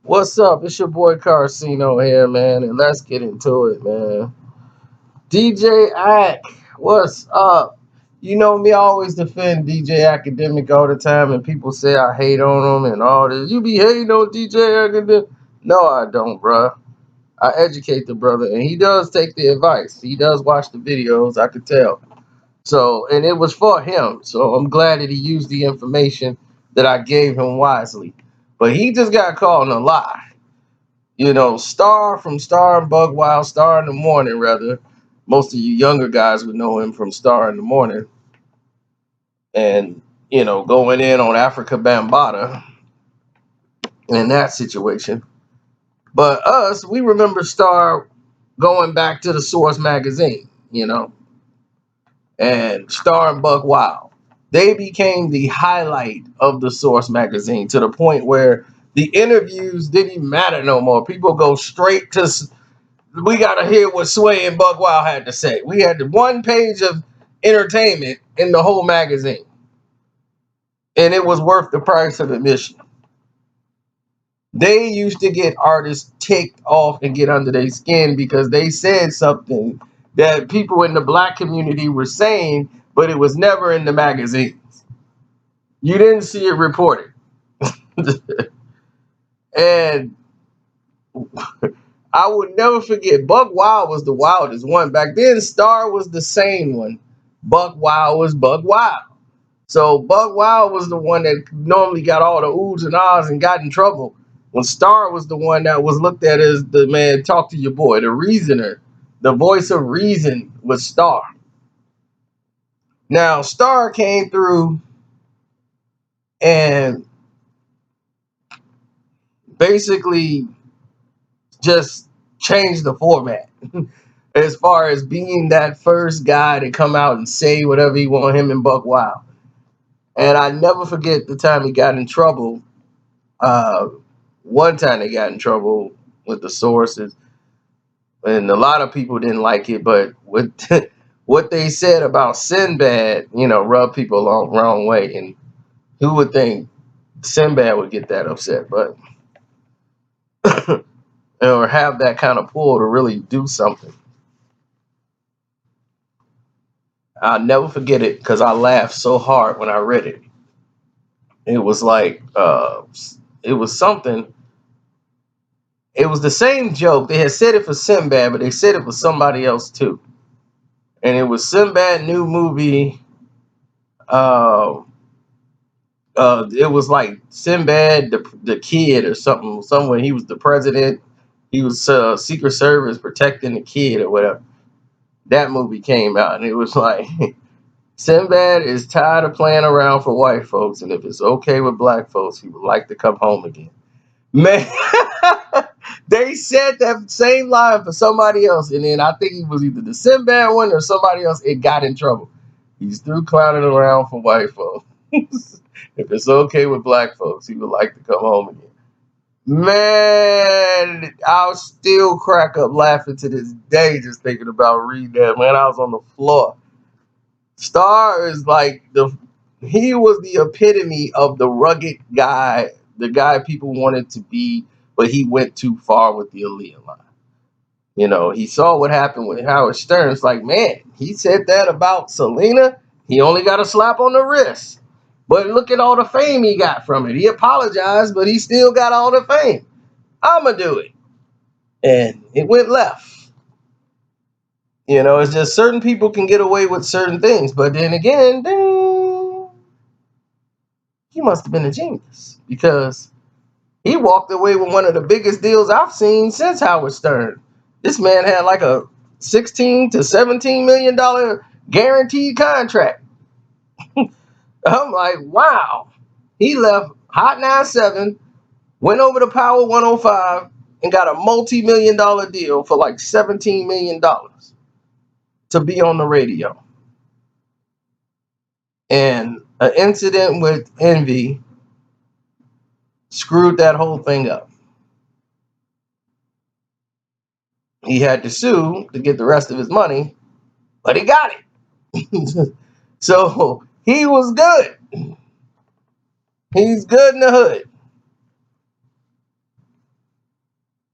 What's up? It's your boy Carcino here, man, and let's get into it, man. DJ Ack, what's up? You know me, I always defend DJ Academic all the time, and people say I hate on him and all this. You be hating on DJ Academic? No, I don't, bruh. I educate the brother, and he does take the advice. He does watch the videos, I could tell. So, and it was for him. So I'm glad that he used the information that I gave him wisely. But he just got caught in a lie. Star from Star and Bug Wild, Star in the Morning, rather. Most of you younger guys would know him from Star in the Morning. And, going in on Africa Bambaataa in that situation. But us, we remember Star going back to the Source magazine, and Star and Bug Wild. They became the highlight of the Source magazine to the point where the interviews didn't even matter no more. People go straight to we got to hear what Sway and Buck Wild had to say. We had the one page of entertainment in the whole magazine, and it was worth the price of admission. They used to get artists ticked off and get under their skin because they said something that people in the black community were saying, but it was never in the magazines. You didn't see it reported. And I would never forget, Buck Wild was the wildest one. Back then, Star was the same one. Buck Wild was Buck Wild. So Buck Wild was the one that normally got all the oohs and ahs and got in trouble. When Star was the one that was looked at as the man, talk to your boy, the reasoner. The voice of reason was Star. Now, Star came through and basically just changed the format. As far as being that first guy to come out and say whatever he want, him and Buck Wild. And I never forget the time he got in trouble. One time they got in trouble with the sources, and a lot of people didn't like it. But what what they said about Sinbad, rubbed people the wrong way. And who would think Sinbad would get that upset? But or have that kind of pull to really do something. I'll never forget it because I laughed so hard when I read it. It was like it was something. It was the same joke. They had said it for Sinbad, but they said it for somebody else too. And it was Sinbad new movie. Uh, it was like Sinbad the kid or something. Somewhere he was the president. He was Secret Service protecting the kid or whatever. That movie came out, and it was like Sinbad is tired of playing around for white folks, and if it's okay with black folks, he would like to come home again. Man, they said that same line for somebody else, and then I think it was either the Sinbad one or somebody else. It got in trouble. He's through clowning around for white folks. If it's okay with black folks, he would like to come home again. Man, I'll still crack up laughing to this day just thinking about reading that. Man, I was on the floor. Star is like he was the epitome of the rugged guy, the guy people wanted to be, but he went too far with the Aaliyah line. He saw what happened with Howard Stern. It's like, man, he said that about Selena. He only got a slap on the wrist. But look at all the fame he got from it. He apologized, but he still got all the fame. I'ma do it. And it went left. It's just certain people can get away with certain things. But then again, ding, he must have been a genius because he walked away with one of the biggest deals I've seen since Howard Stern. This man had like a 16 to 17 million dollar guaranteed contract. I'm like, wow. He left Hot 97, went over to Power 105, and got a multi-million-dollar deal for like $17 million to be on the radio. And an incident with Envy screwed that whole thing up. He had to sue to get the rest of his money, but he got it. So he was good. He's good in the hood.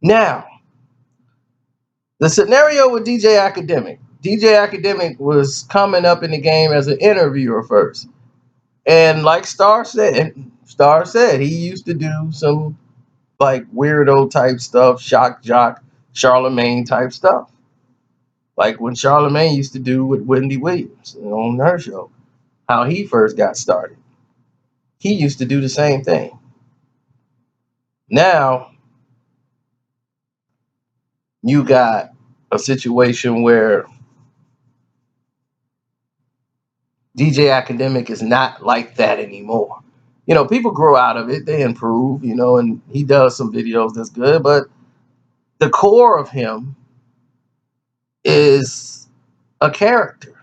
Now, the scenario with DJ Academic. DJ Academic was coming up in the game as an interviewer first. And like Star said he used to do some like weirdo type stuff, shock jock, Charlemagne type stuff. Like when Charlemagne used to do with Wendy Williams on her show, how he first got started. He used to do the same thing. Now you got a situation where DJ Academic is not like that anymore. People grow out of it, they improve, and he does some videos that's good, but the core of him is a character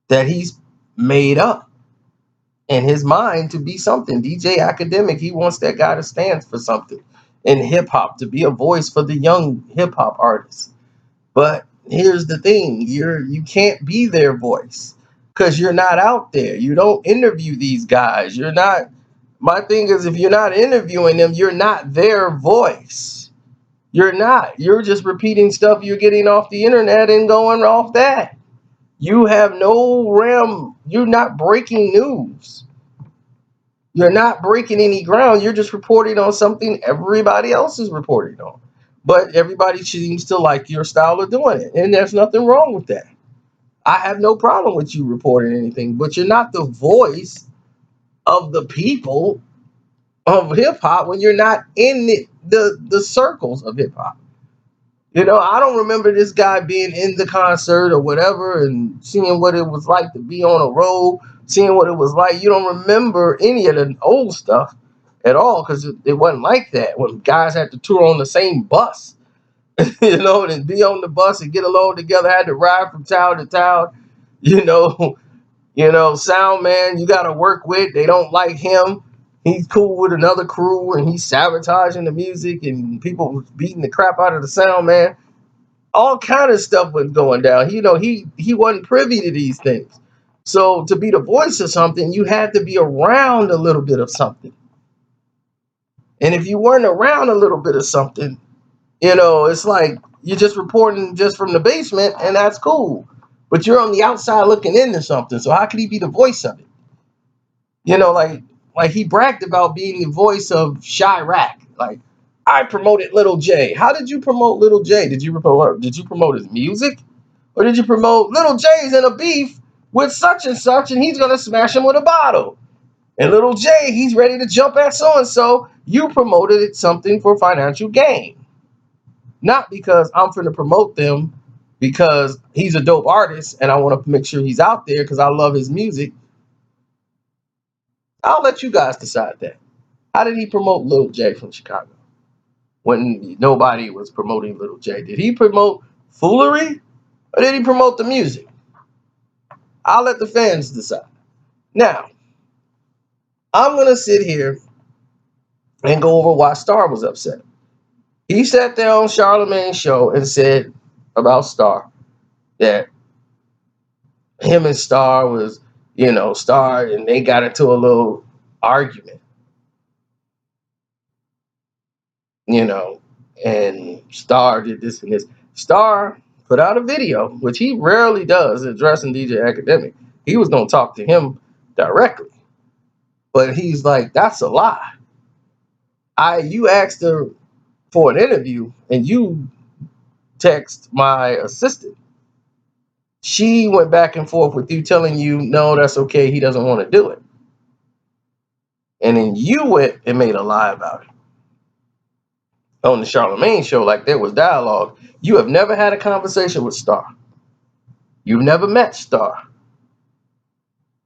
that he's made up in his mind to be something. DJ Academic, he wants that guy to stand for something in hip hop, to be a voice for the young hip hop artists. But here's the thing, you can't be their voice because you're not out there. You don't interview these guys. You're not My thing is, if you're not interviewing them, you're not their voice. You're not. You're just repeating stuff you're getting off the internet and going off that. You have no realm. You're not breaking news. You're not breaking any ground. You're just reporting on something everybody else is reporting on. But everybody seems to like your style of doing it. And there's nothing wrong with that. I have no problem with you reporting anything, but you're not the voice of the people of hip hop when you're not in the circles of hip hop. I don't remember this guy being in the concert or whatever and seeing what it was like to be on a road, seeing what it was like. You don't remember any of the old stuff at all because it wasn't like that when guys had to tour on the same bus, and be on the bus and get along together, had to ride from town to town, you know, sound man you got to work with. They don't like him. He's cool with another crew and he's sabotaging the music and people was beating the crap out of the sound man. All kind of stuff was going down. He wasn't privy to these things. So to be the voice of something, you had to be around a little bit of something. And if you weren't around a little bit of something, it's like you're just reporting just from the basement and that's cool. But you're on the outside looking into something. So how could he be the voice of it? Like he bragged about being the voice of Chirac. Like, I promoted Little J. How did you promote Little J? Did you promote his music? Or did you promote Little J's in a beef with such and he's gonna smash him with a bottle? And Little J, he's ready to jump at so and so. You promoted it something for financial gain. Not because I'm finna promote them because he's a dope artist and I want to make sure he's out there because I love his music. I'll let you guys decide that. How did he promote Little J from Chicago when nobody was promoting Little J? Did he promote foolery or did he promote the music? I'll let the fans decide. Now, I'm going to sit here and go over why Star was upset. He sat there on Charlemagne's show and said about Star that him and Star was, Star, and they got into a little argument, and Star did this and this. Star put out a video, which he rarely does, addressing DJ Academic. He was going to talk to him directly, but he's like, that's a lie. You asked her for an interview, and you text my assistant. She went back and forth with you, telling you, no, that's okay. He doesn't want to do it. And then you went and made a lie about it on the Charlemagne show, like there was dialogue. You have never had a conversation with Star. You've never met Star.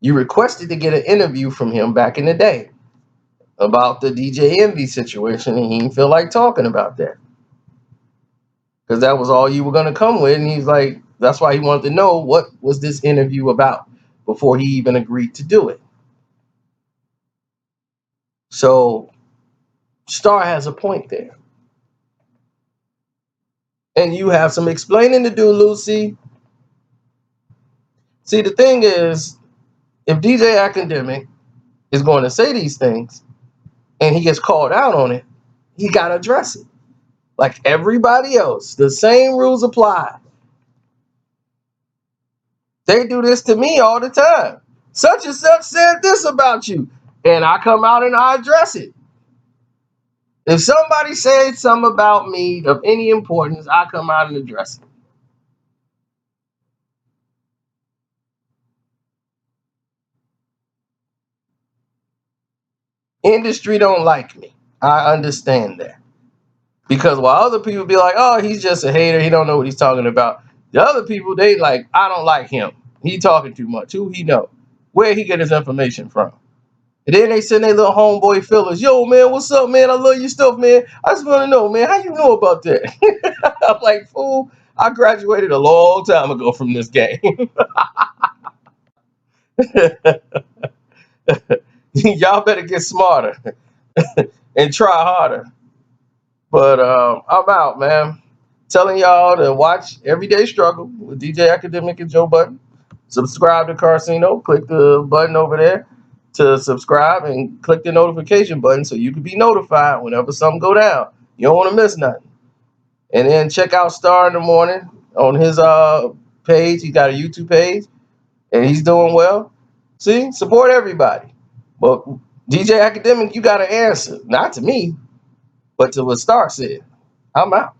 You requested to get an interview from him back in the day about the DJ Envy situation, and he didn't feel like talking about that because that was all you were going to come with. And he's like, that's why he wanted to know what was this interview about before he even agreed to do it. So Star has a point there. And you have some explaining to do, Lucy. See, the thing is, if DJ Academic is going to say these things and he gets called out on it, he got to address it. like everybody else. The same rules apply. They do this to me all the time. Such and such said this about you, and I come out and I address it. If somebody says something about me of any importance, I come out and address it. Industry don't like me. I understand that. Because while other people be like, oh, he's just a hater, he don't know what he's talking about. The other people, they like, I don't like him. He talking too much. Who he know? Where he get his information from? And then they send their little homeboy fillers. Yo, man, what's up, man? I love your stuff, man. I just want to know, man, how you know about that? I'm like, fool, I graduated a long time ago from this game. Y'all better get smarter and try harder. But I'm out, man. Telling y'all to watch Everyday Struggle with DJ Academic and Joe Button. Subscribe to Carcino. Click the button over there to subscribe and click the notification button so you can be notified whenever something go down. You don't want to miss nothing. And then check out Star in the Morning on his page. He got a YouTube page and he's doing well. See, support everybody. But DJ Academic, you got to answer. Not to me, but to what Star said. I'm out.